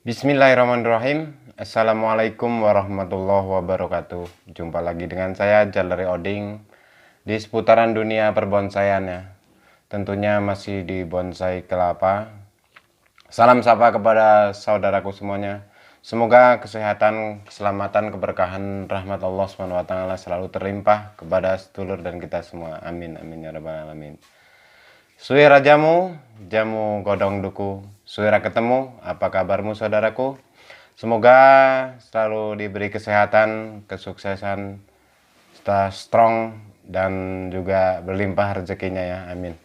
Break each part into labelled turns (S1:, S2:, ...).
S1: Bismillahirrahmanirrahim. Assalamualaikum warahmatullahi wabarakatuh. Jumpa lagi dengan saya Jalari Oding di seputaran dunia perbonsaian ya. Tentunya masih di bonsai kelapa. Salam sapa kepada saudaraku semuanya. Semoga kesehatan, keselamatan, keberkahan, rahmat Allah SWT selalu terlimpah kepada sedulur dan kita semua. Amin amin ya rabbal alamin. Suira jamu, jamu godong duku. Suira ketemu, apa kabarmu saudaraku? Semoga selalu diberi kesehatan, kesuksesan, strong, dan juga berlimpah rezekinya ya. Amin.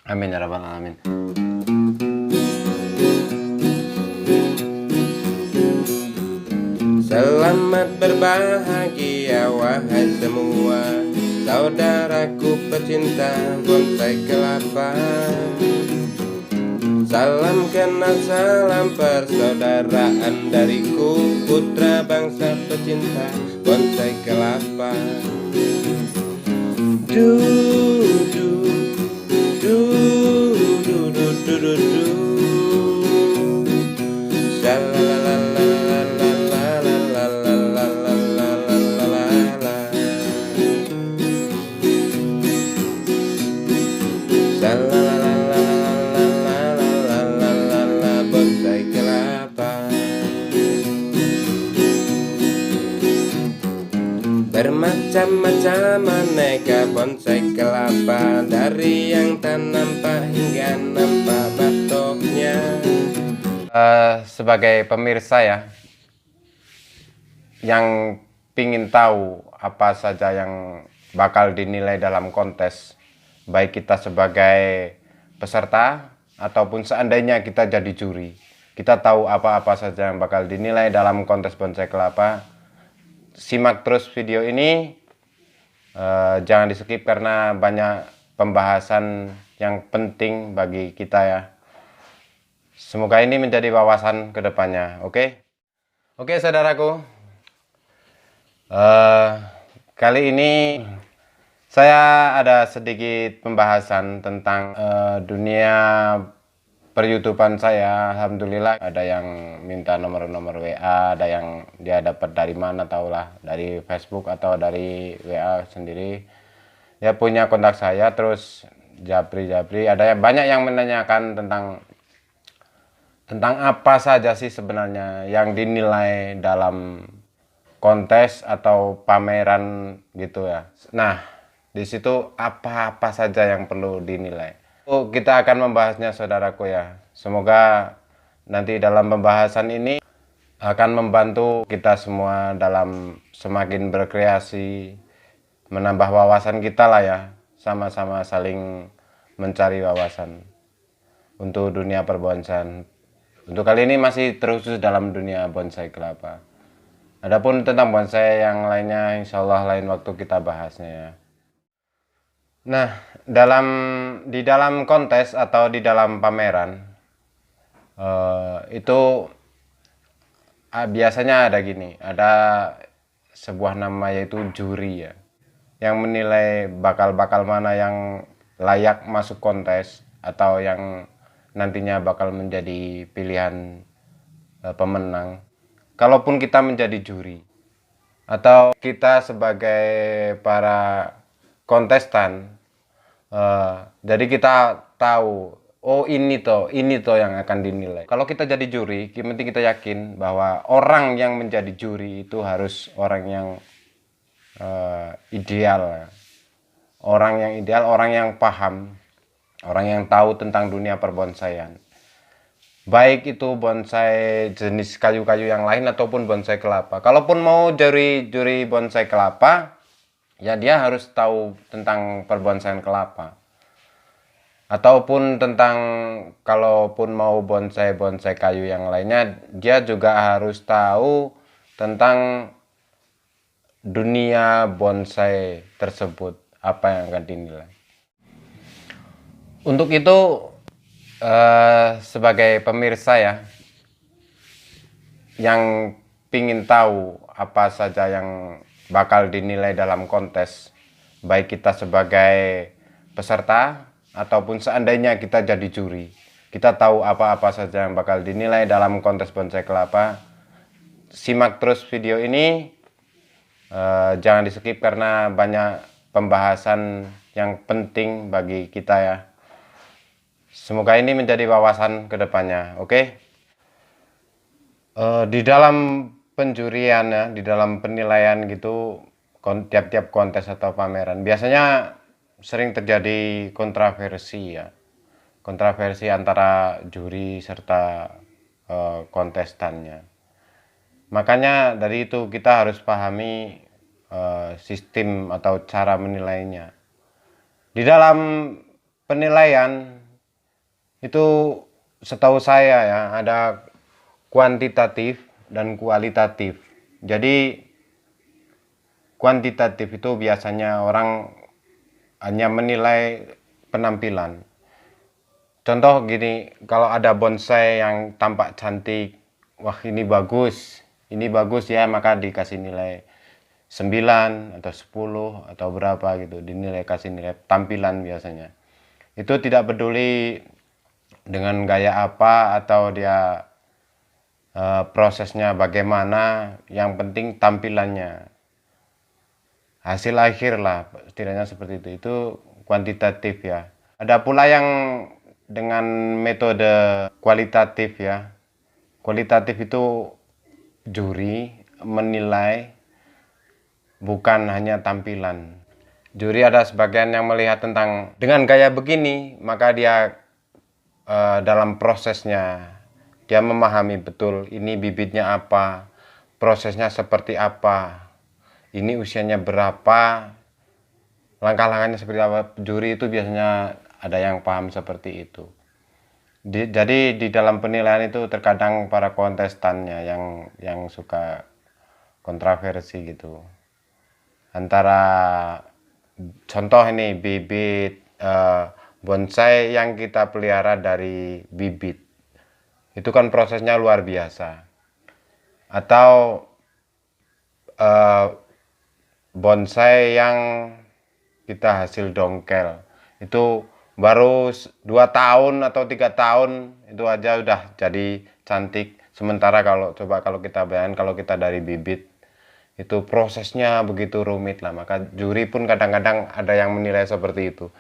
S1: Amin ya rabbal alamin.
S2: Selamat berbahagia wahai semua saudaraku pecinta bonsai kelapa. Salam kenal, salam persaudaraan dariku, putra bangsa pecinta bonsai kelapa. Du du du du du du du du. Bonsai kelapa. Bermacam-macam aneka bonsai kelapa, dari yang tak nampak hingga nampak batoknya.
S1: Sebagai pemirsa ya, yang pingin tahu apa saja yang bakal dinilai dalam kontes, baik kita sebagai peserta ataupun seandainya kita jadi juri, kita tahu apa-apa saja yang bakal dinilai dalam kontes bonsai kelapa. Simak terus video ini, jangan di skip karena banyak pembahasan yang penting bagi kita ya. Semoga ini menjadi wawasan kedepannya. Oke saudaraku, kali ini saya ada sedikit pembahasan tentang dunia per-YouTubean saya. Alhamdulillah ada yang minta nomor-nomor WA, ada yang dia dapat dari mana tahulah, dari Facebook atau dari WA sendiri. Dia punya kontak saya, terus japri, ada banyak yang menanyakan tentang apa saja sih sebenarnya yang dinilai dalam kontes atau pameran gitu ya. Nah, di situ apa-apa saja yang perlu dinilai. Kita akan membahasnya saudaraku ya. Semoga nanti dalam pembahasan ini akan membantu kita semua dalam semakin berkreasi, menambah wawasan kita lah ya. Sama-sama saling mencari wawasan untuk dunia perbonsaian. Untuk kali ini masih terkhusus dalam dunia bonsai kelapa. Adapun tentang bonsai yang lainnya insya Allah lain waktu kita bahasnya ya. Nah, di dalam kontes atau di dalam pameran itu biasanya ada gini, ada sebuah nama yaitu juri ya, yang menilai bakal mana yang layak masuk kontes atau yang nantinya bakal menjadi pilihan pemenang. Kalaupun kita menjadi juri atau kita sebagai para kontestan, jadi kita tahu, oh ini toh yang akan dinilai. Kalau kita jadi juri, yang penting kita yakin bahwa orang yang menjadi juri itu harus orang yang ideal, orang yang paham, orang yang tahu tentang dunia perbonsaian. Baik itu bonsai jenis kayu-kayu yang lain ataupun bonsai kelapa. Kalaupun mau juri bonsai kelapa, ya dia harus tahu tentang perbonsaian kelapa. Ataupun kalaupun mau bonsai kayu yang lainnya, dia juga harus tahu tentang dunia bonsai tersebut, apa yang akan dinilai. Untuk itu sebagai pemirsa ya, yang pingin tahu apa saja yang bakal dinilai dalam kontes, baik kita sebagai peserta ataupun seandainya kita jadi juri, kita tahu apa-apa saja yang bakal dinilai dalam kontes bonsai kelapa. Simak terus video ini, jangan di skip karena banyak pembahasan yang penting bagi kita ya. Semoga ini menjadi wawasan kedepannya. Oke. Di dalam penjurian ya, di dalam penilaian gitu, tiap-tiap kontes atau pameran biasanya sering terjadi kontroversi ya, kontroversi antara juri serta kontestannya. Makanya dari itu kita harus pahami sistem atau cara menilainya. Di dalam penilaian itu setahu saya ya, ada kuantitatif dan kualitatif. Jadi kuantitatif itu biasanya orang hanya menilai penampilan. Contoh gini, kalau ada bonsai yang tampak cantik, wah ini bagus ya, maka dikasih nilai 9 atau 10 atau berapa gitu, dinilai, kasih nilai tampilan biasanya. Itu tidak peduli dengan gaya apa atau dia prosesnya bagaimana, yang penting tampilannya, hasil akhir lah, setidaknya seperti itu kuantitatif ya. Ada pula yang dengan metode kualitatif ya. Kualitatif itu juri menilai bukan hanya tampilan. Juri ada sebagian yang melihat tentang dengan gaya begini, maka dia dalam prosesnya dia memahami betul ini bibitnya apa, prosesnya seperti apa, ini usianya berapa, langkah-langkahnya seperti apa. Juri itu biasanya ada yang paham seperti itu. Jadi di dalam penilaian itu terkadang para kontestannya yang suka kontroversi gitu. Antara contoh ini bibit bonsai yang kita pelihara dari bibit. Itu kan prosesnya luar biasa. Atau bonsai yang kita hasil dongkel itu baru 2 tahun atau 3 tahun itu aja udah jadi cantik. Sementara kalau kita bayangkan kalau kita dari bibit itu prosesnya begitu rumit lah. Maka juri pun kadang-kadang ada yang menilai seperti itu.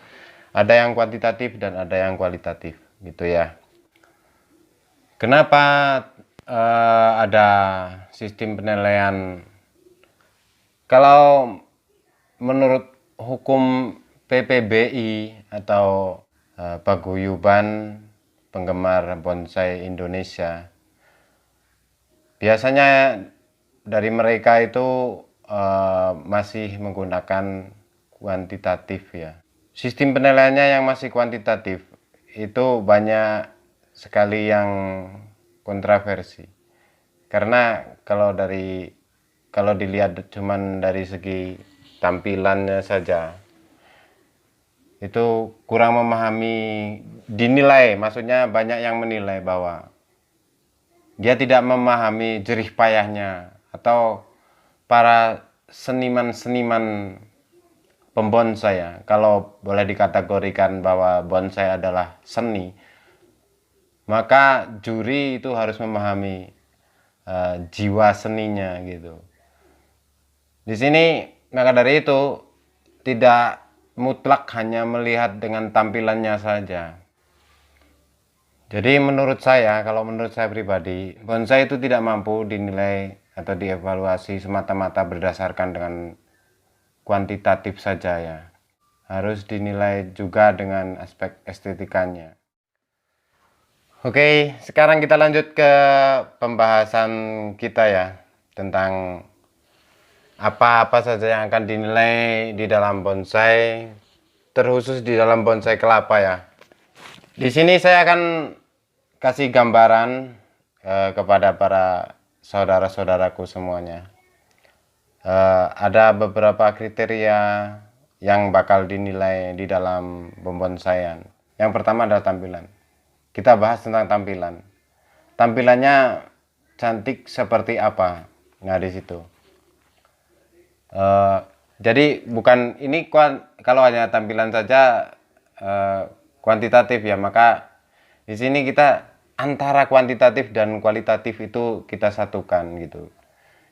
S1: Ada yang kuantitatif dan ada yang kualitatif gitu ya. Kenapa ada sistem penilaian? Kalau menurut hukum PPBI atau Paguyuban Penggemar Bonsai Indonesia, biasanya dari mereka itu masih menggunakan kuantitatif ya. Sistem penilaiannya yang masih kuantitatif itu banyak sekali yang kontroversi, karena kalau dilihat cuman dari segi tampilannya saja itu kurang memahami, dinilai, maksudnya banyak yang menilai bahwa dia tidak memahami jerih payahnya, atau para seniman-seniman pembonsai ya, kalau boleh dikategorikan bahwa bonsai adalah seni, maka juri itu harus memahami jiwa seninya gitu. Di sini maka dari itu tidak mutlak hanya melihat dengan tampilannya saja. Jadi menurut saya, kalau menurut saya pribadi, bonsai itu tidak mampu dinilai atau dievaluasi semata-mata berdasarkan dengan kuantitatif saja ya. Harus dinilai juga dengan aspek estetikanya. Oke, sekarang kita lanjut ke pembahasan kita ya, tentang apa-apa saja yang akan dinilai di dalam bonsai, terkhusus di dalam bonsai kelapa ya. Di sini saya akan kasih gambaran kepada para saudara-saudaraku semuanya. Ada beberapa kriteria yang bakal dinilai di dalam pembonsaian. Yang pertama adalah tampilan. Kita bahas tentang tampilan. Tampilannya cantik seperti apa? Nah, di situ. Jadi bukan ini kalau hanya tampilan saja kuantitatif ya, maka Di sini kita antara kuantitatif dan kualitatif itu kita satukan gitu.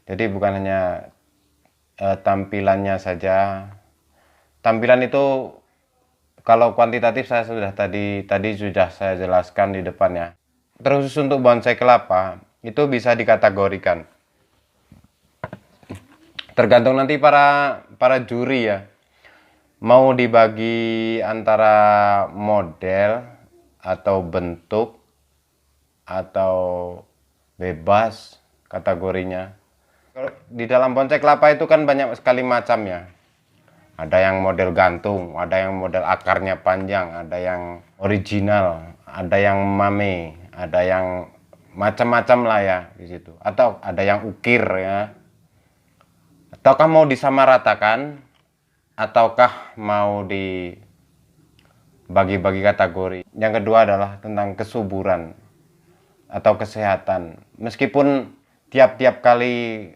S1: Jadi bukan hanya tampilannya saja. Tampilan itu kalau kuantitatif saya sudah tadi sudah saya jelaskan di depan ya. Terus untuk bonsai kelapa itu bisa dikategorikan. Tergantung nanti para juri ya. Mau dibagi antara model atau bentuk atau bebas kategorinya. Kalau di dalam bonsai kelapa itu kan banyak sekali macam ya. Ada yang model gantung, ada yang model akarnya panjang, ada yang original, ada yang mame, ada yang macam-macam lah ya di situ. Atau ada yang ukir ya. Ataukah mau disamaratakan ataukah mau dibagi-bagi kategori. Yang kedua adalah tentang kesuburan atau kesehatan. Meskipun tiap-tiap kali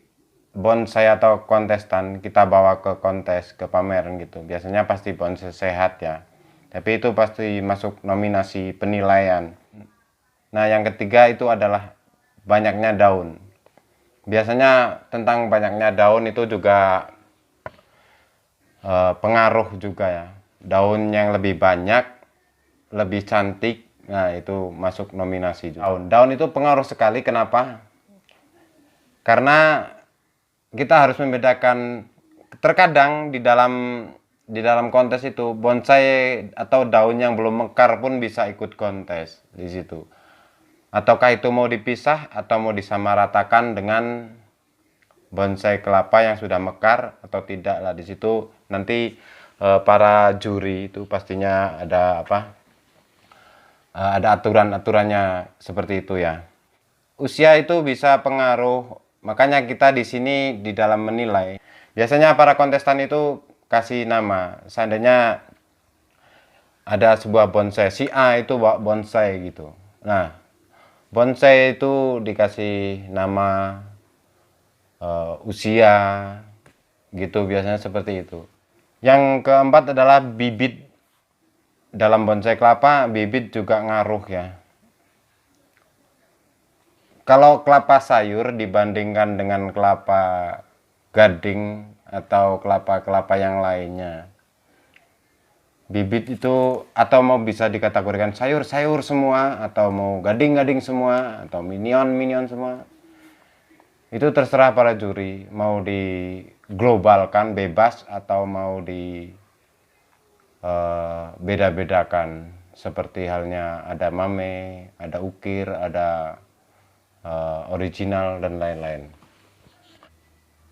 S1: bonsai atau kontestan kita bawa ke kontes, ke pameran gitu, biasanya pasti bonsai sehat ya. Tapi itu pasti masuk nominasi penilaian. Nah, yang ketiga itu adalah banyaknya daun. Biasanya tentang banyaknya daun itu juga pengaruh juga ya. Daun yang lebih banyak, lebih cantik, nah itu masuk nominasi juga. Daun itu pengaruh sekali. Kenapa? Karena kita harus membedakan. Terkadang di dalam kontes itu bonsai atau daun yang belum mekar pun bisa ikut kontes di situ. Ataukah itu mau dipisah atau mau disamaratakan dengan bonsai kelapa yang sudah mekar atau tidak lah, di situ nanti para juri itu pastinya ada ada aturan-aturannya seperti itu ya. Usia itu bisa pengaruh, makanya kita di sini di dalam menilai biasanya para kontestan itu kasih nama. Seandainya ada sebuah bonsai, si A itu bawa bonsai gitu, nah bonsai itu dikasih nama usia gitu, biasanya seperti itu. Yang keempat adalah bibit. Dalam bonsai kelapa bibit juga ngaruh ya. Kalau kelapa sayur dibandingkan dengan kelapa gading atau kelapa-kelapa yang lainnya, bibit itu atau mau bisa dikategorikan sayur-sayur semua atau mau gading-gading semua atau minion-minion semua, itu terserah para juri mau diglobalkan bebas atau mau di beda-bedakan, seperti halnya ada mame, ada ukir, ada original dan lain-lain.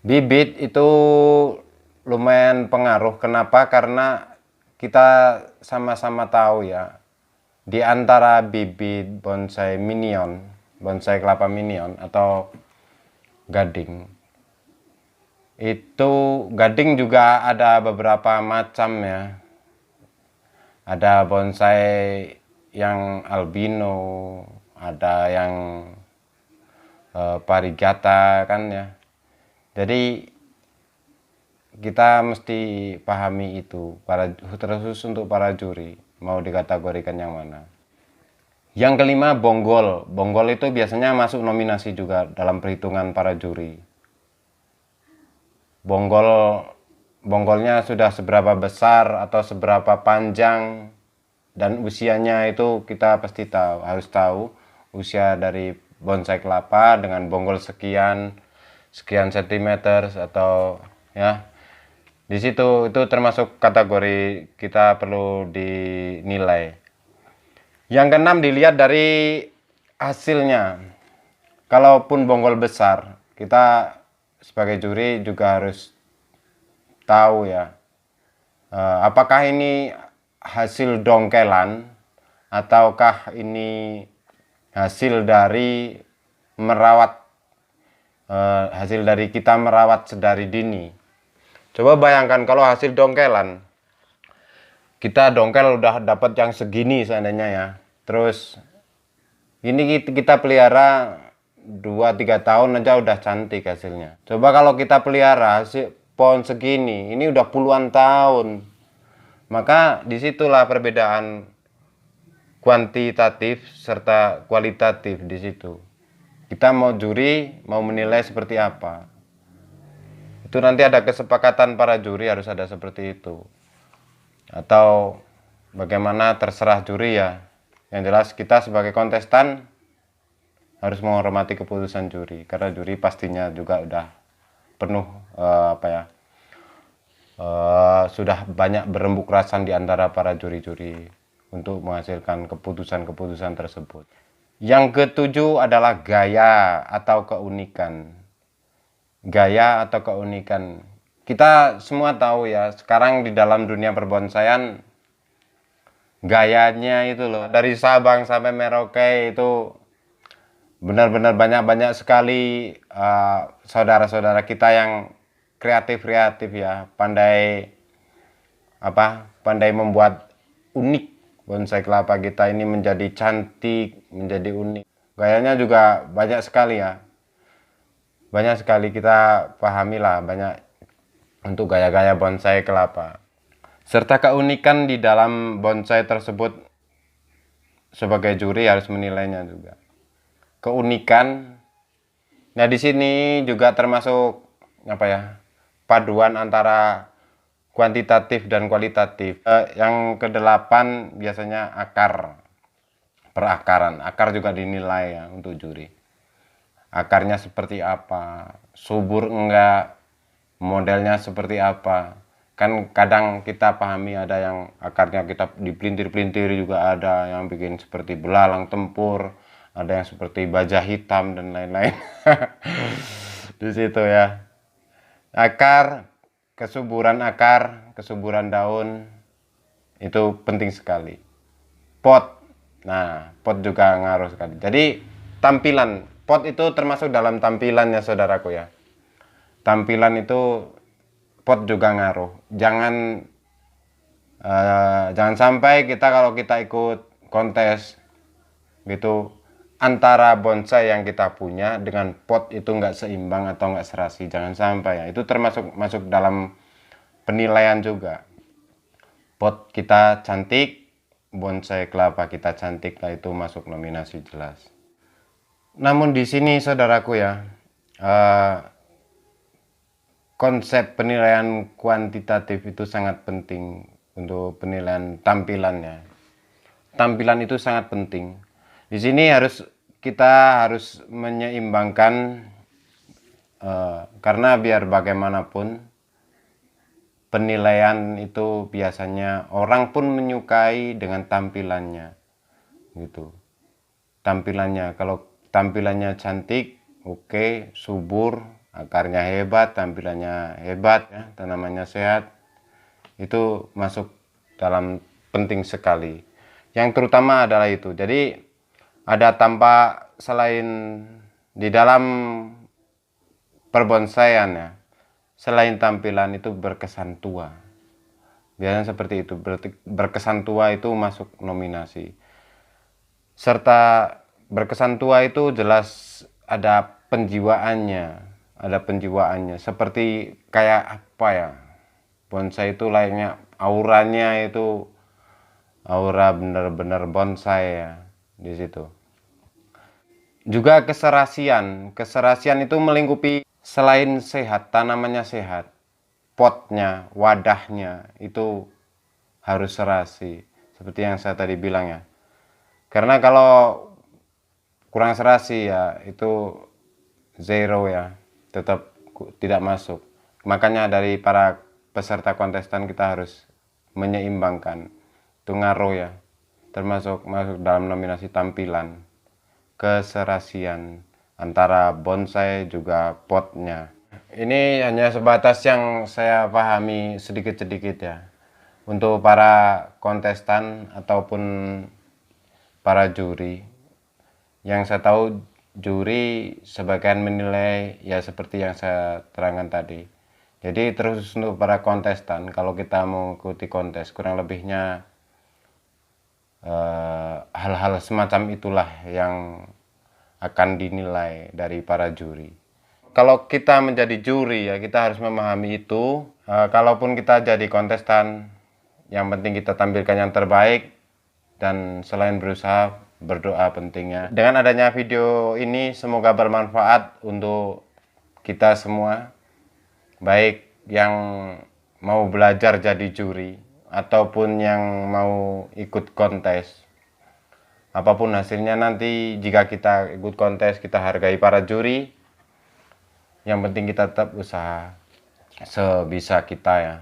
S1: Bibit itu lumayan pengaruh. Kenapa? Karena kita sama-sama tahu ya, di antara bibit bonsai minion, bonsai kelapa minion atau gading, itu gading juga ada beberapa macam ya. Ada bonsai yang albino, ada yang parigata kan ya. Jadi kita mesti pahami itu, terus untuk para juri mau dikategorikan yang mana. Yang kelima, bonggol. Bonggol itu biasanya masuk nominasi juga dalam perhitungan para juri. Bonggolnya sudah seberapa besar atau seberapa panjang, dan usianya itu kita pasti tahu, harus tahu usia dari bonsai kelapa dengan bonggol sekian sentimeter atau ya. Di situ itu termasuk kategori kita perlu dinilai. Yang keenam, dilihat dari hasilnya. Kalaupun bonggol besar, kita sebagai juri juga harus tahu ya, apakah ini hasil dongkelan ataukah ini hasil dari merawat, hasil dari kita merawat sedari dini. Coba bayangkan kalau hasil dongkelan, kita dongkel udah dapat yang segini seandainya ya, terus ini kita pelihara 2-3 tahun aja udah cantik hasilnya. Coba kalau kita pelihara pohon segini, ini udah puluhan tahun. Maka disitulah perbedaan kuantitatif serta kualitatif di situ. Kita mau juri, mau menilai seperti apa. Itu nanti ada kesepakatan para juri harus ada seperti itu. Atau bagaimana terserah juri ya. Yang jelas kita sebagai kontestan harus menghormati keputusan juri, karena juri pastinya juga udah penuh sudah banyak berembuk rasan di antara para juri-juri untuk menghasilkan keputusan-keputusan tersebut. Yang ketujuh adalah gaya atau keunikan. Gaya atau keunikan. Kita semua tahu ya, sekarang di dalam dunia perbonsaian gayanya itu loh, dari Sabang sampai Merauke itu benar-benar banyak sekali saudara-saudara kita yang kreatif ya, pandai membuat unik bonsai kelapa kita ini menjadi cantik, menjadi unik. Gayanya juga banyak sekali ya. Banyak sekali kita pahami lah, banyak untuk gaya-gaya bonsai kelapa. Serta keunikan di dalam bonsai tersebut, sebagai juri harus menilainya juga. Keunikan. Nah, di sini juga termasuk paduan antara kuantitatif dan kualitatif. Yang kedelapan biasanya akar, perakaran. Akar juga dinilai ya untuk juri. Akarnya seperti apa, subur enggak, modelnya seperti apa. Kan kadang kita pahami ada yang akarnya kita dipelintir-pelintir, juga ada yang bikin seperti belalang tempur, ada yang seperti baja hitam dan lain-lain. Di situ ya. Akar, kesuburan daun itu penting sekali. Pot. Nah, pot juga ngaruh sekali. Jadi tampilan, pot itu termasuk dalam tampilannya saudaraku ya. Tampilan itu pot juga ngaruh. Jangan sampai kalau kita ikut kontes gitu, antara bonsai yang kita punya dengan pot itu nggak seimbang atau nggak serasi. Jangan sampai ya. Itu masuk dalam penilaian juga. Pot kita cantik, bonsai kelapa kita cantik, lah itu masuk nominasi jelas. Namun di sini saudaraku ya, konsep penilaian kuantitatif itu sangat penting untuk penilaian tampilannya. Tampilan itu sangat penting. Di sini kita harus menyeimbangkan, karena biar bagaimanapun penilaian itu biasanya orang pun menyukai dengan tampilannya gitu. Tampilannya, kalau tampilannya cantik, oke, subur, akarnya hebat, tampilannya hebat ya, tanamannya sehat, itu masuk dalam penting sekali. Yang terutama adalah itu. Jadi ada tampak selain di dalam perbonsaian ya, selain tampilan itu berkesan tua. Biasanya seperti itu, berkesan tua itu masuk nominasi. Serta berkesan tua itu jelas ada penjiwaannya, seperti kayak apa ya, bonsai itu layaknya auranya itu aura benar-benar bonsai ya di situ. Juga keserasian itu melingkupi, selain sehat, tanamannya sehat, potnya, wadahnya itu harus serasi, seperti yang saya tadi bilang ya. Karena kalau kurang serasi ya itu zero ya, tetap tidak masuk. Makanya dari para peserta kontestan kita harus menyeimbangkan, itu ngaruh ya, termasuk masuk dalam nominasi tampilan, keserasian antara bonsai juga potnya. Ini hanya sebatas yang saya pahami sedikit-sedikit ya, untuk para kontestan ataupun para juri. Yang saya tahu juri sebagian menilai ya seperti yang saya terangkan tadi. Jadi terus untuk para kontestan, kalau kita mengikuti kontes, kurang lebihnya hal-hal semacam itulah yang akan dinilai dari para juri. Kalau kita menjadi juri ya, kita harus memahami itu. Kalaupun kita jadi kontestan, yang penting kita tampilkan yang terbaik, dan selain berusaha, berdoa pentingnya. Dengan adanya video ini semoga bermanfaat untuk kita semua, baik yang mau belajar jadi juri ataupun yang mau ikut kontes. Apapun hasilnya nanti, jika kita ikut kontes, kita hargai para juri. Yang penting kita tetap usaha sebisa kita ya.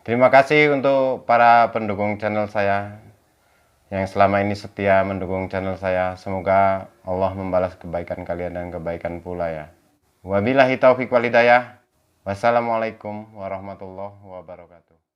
S1: Terima kasih untuk para pendukung channel saya yang selama ini setia mendukung channel saya. Semoga Allah membalas kebaikan kalian dan kebaikan pula ya. Wabillahi taufiq wal hidayah. Wassalamualaikum warahmatullahi wabarakatuh.